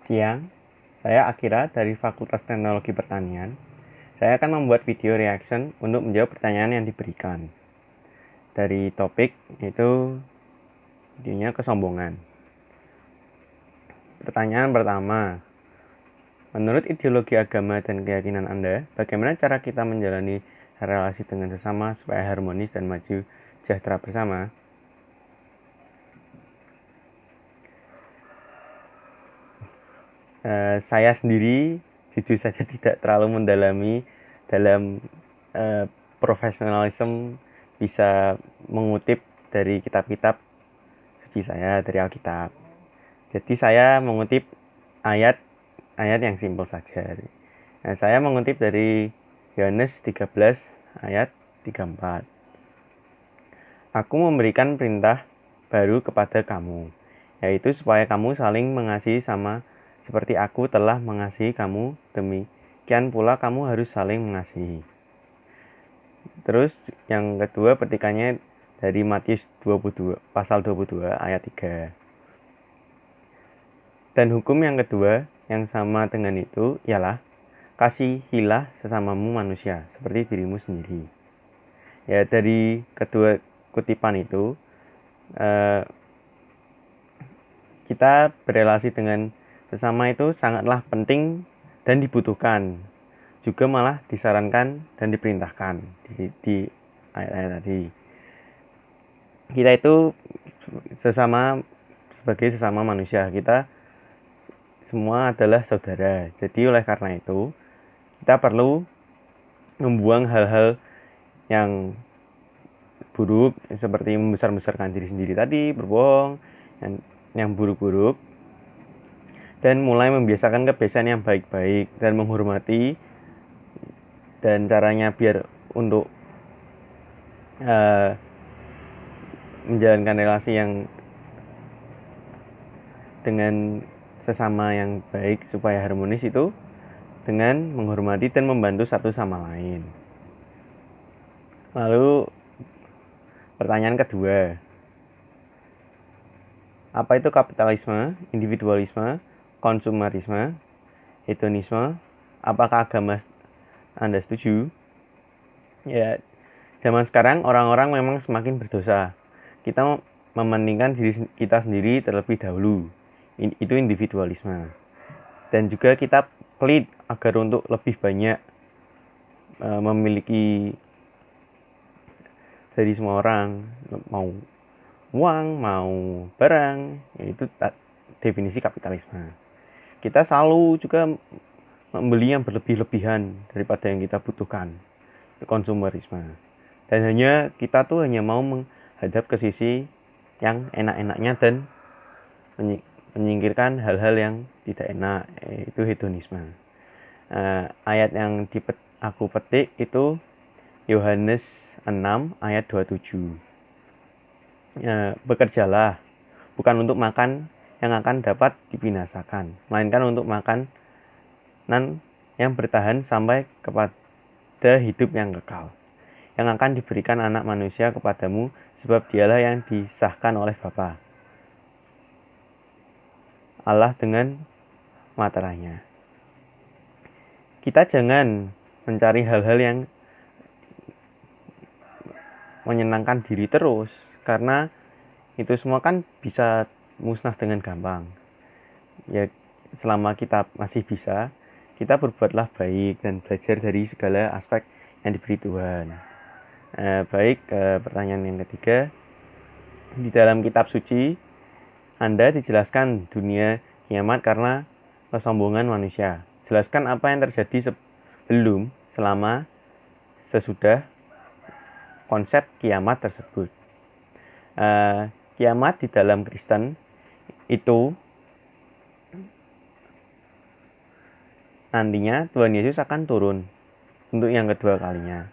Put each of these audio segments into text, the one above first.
Siang, saya Akira dari Fakultas Teknologi Pertanian. Saya akan membuat video reaction untuk menjawab pertanyaan yang diberikan. Dari topik yaitu videonya kesombongan. Pertanyaan pertama, menurut ideologi agama dan keyakinan Anda, bagaimana cara kita menjalani relasi dengan sesama supaya harmonis dan maju sejahtera bersama? Saya sendiri jujur saja tidak terlalu mendalami dalam profesionalisme bisa mengutip dari kitab-kitab suci saya, dari Alkitab. Jadi saya mengutip ayat yang simpel saja. Saya mengutip dari Yohanes 13 ayat 34. Aku memberikan perintah baru kepada kamu, yaitu supaya kamu saling mengasihi sama seperti aku telah mengasihi kamu, demikian pula kamu harus saling mengasihi. Terus yang kedua petikannya dari Matius 22, pasal 22 ayat 3. Dan hukum yang kedua yang sama dengan itu ialah kasihilah sesamamu manusia seperti dirimu sendiri. Ya, dari kedua kutipan itu kita berelasi dengan sesama itu sangatlah penting dan dibutuhkan, juga malah disarankan dan diperintahkan di ayat-ayat tadi. Kita itu sebagai sesama manusia, kita semua adalah saudara. Jadi oleh karena itu kita perlu membuang hal-hal yang buruk seperti membesar-besarkan diri sendiri tadi, berbohong, yang buruk-buruk, dan mulai membiasakan kebiasaan yang baik-baik dan menghormati. Dan caranya biar untuk menjalankan relasi yang dengan sesama yang baik supaya harmonis itu dengan menghormati dan membantu satu sama lain. Lalu pertanyaan kedua, apa itu kapitalisme, individualisme, konsumerisme, hedonisme? Apakah agama Anda setuju? Ya, zaman sekarang orang-orang memang semakin berdosa. Kita mementingkan diri kita sendiri terlebih dahulu. Itu individualisme. Dan juga kita pelit agar untuk lebih banyak memiliki dari semua orang, mau uang, mau barang, itu definisi kapitalisme. Kita selalu juga membeli yang berlebih-lebihan daripada yang kita butuhkan, konsumerisme. Dan kita tuh hanya mau menghadap ke sisi yang enak-enaknya dan menyingkirkan hal-hal yang tidak enak, itu hedonisme. Ayat yang aku petik itu Yohanes 6 ayat 27. Bekerjalah bukan untuk makan yang akan dapat dibinasakan, melainkan untuk makanan yang bertahan sampai kepada hidup yang kekal, yang akan diberikan anak manusia kepadamu, sebab dialah yang disahkan oleh Bapa Allah dengan materainya. Kita jangan mencari hal-hal yang menyenangkan diri terus, karena itu semua kan bisa musnah dengan gampang. Ya, selama kita masih bisa, kita berbuatlah baik dan belajar dari segala aspek yang diberi Tuhan. Pertanyaan yang ketiga, di dalam kitab suci Anda dijelaskan dunia kiamat karena kesombongan manusia. Jelaskan apa yang terjadi sebelum, selama, sesudah konsep kiamat tersebut. Kiamat di dalam Kristen itu nantinya Tuhan Yesus akan turun untuk yang kedua kalinya,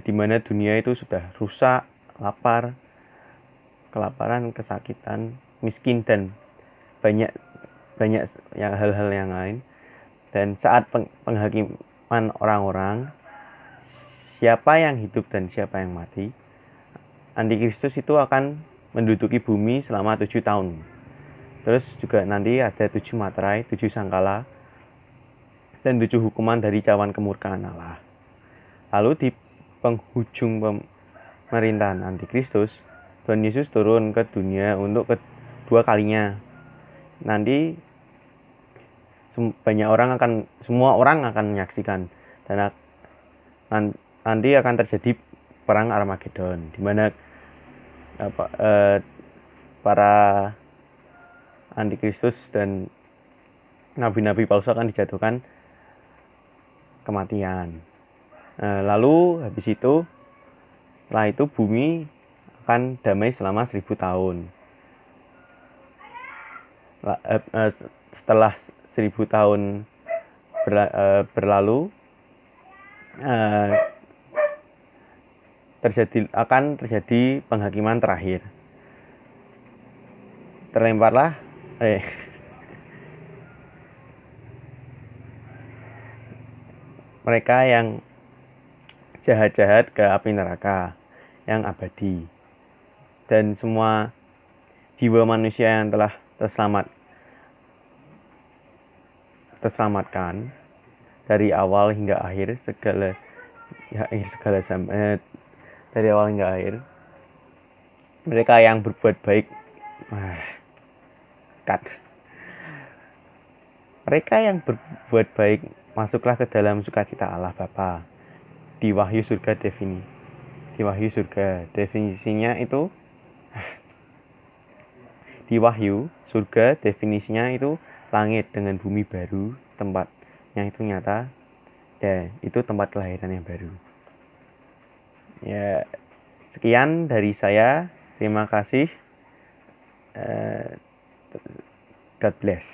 di mana dunia itu sudah rusak, lapar, kelaparan, kesakitan, miskin, dan banyak hal-hal yang lain. Dan saat penghakiman orang-orang, siapa yang hidup dan siapa yang mati, Antikristus itu akan menduduki bumi selama 7 tahun. Terus juga nanti ada 7 materai, 7 sangkala, dan 7 hukuman dari cawan kemurkaan Allah. Lalu di penghujung pemerintahan antikristus, Tuhan Yesus turun ke dunia untuk kedua kalinya. Nanti semua orang akan menyaksikan, dan nanti akan terjadi perang Armageddon, di mana para antikristus dan nabi-nabi palsu akan dijatuhkan kematian. Lalu habis itu, setelah itu bumi akan damai selama 1000 tahun. Setelah 1000 tahun berlalu, akan terjadi penghakiman terakhir. Terlemparlah mereka yang jahat-jahat ke api neraka yang abadi, dan semua jiwa manusia yang telah terselamatkan dari awal hingga akhir, dari awal hingga akhir, mereka yang berbuat baik, mereka yang berbuat baik masuklah ke dalam sukacita Allah Bapa. Di Wahyu surga definisinya itu di Wahyu surga definisinya itu langit dengan bumi baru, tempat yang itu nyata, dan itu tempat kelahiran yang baru. Ya, sekian dari saya. Terima kasih. God bless.